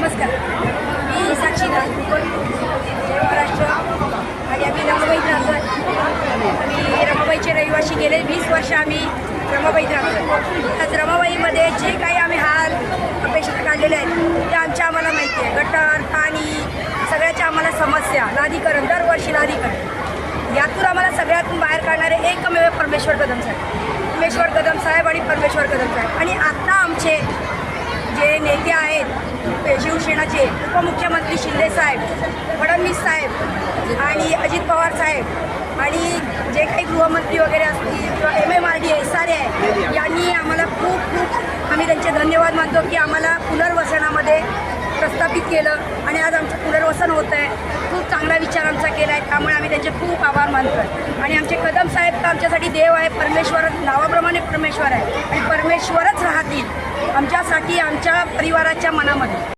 नमस्कार, मी साक्षीदार जय महाराष्ट्र आणि आम्ही रमाबाईत राहतो आहे. आम्ही रमाबाईचे रहिवासी गेले 20 वर्ष आम्ही रमाबाईत राहतो. आज रमाबाईमध्ये जे काही आम्ही हाल अपेक्षा काढलेले आहेत ते आम्हाला माहिती आहे. गटर, पाणी, सगळ्याच्या आम्हाला समस्या, लादीकरण, दरवर्षी लादीकरण. यातून आम्हाला सगळ्यातून बाहेर काढणारे एकमेव परमेश्वर कदम साहेब आणि परमेश्वर कदम साहेब. आणि आता आमचे जे नेते आहेत शिवसेनाचे, उपमुख्यमंत्री शिंदे साहेब, फडणवीस साहेब आणि अजित पवार साहेब आणि जे काही गृहमंत्री वगैरे असतील किंवा MMRD SRA आहे, यांनी आम्हाला खूप आम्ही त्यांचे धन्यवाद मानतो की आम्हाला पुनर्वसनामध्ये प्रस्थापित केलं आणि आज आमचं पुनर्वसन होतं आहे. खूप चांगला विचार आमचा केला आहे, त्यामुळे आम्ही त्यांचे खूप आभार मानतो आहे. आणि आमचे कदम साहेब तर आमच्यासाठी देव आहे, परमेश्वर, नावाप्रमाणे परमेश्वर आहे आणि परमेश्वरच राहतील आमच्यासाठी, आमच्या परिवाराच्या मनामध्ये.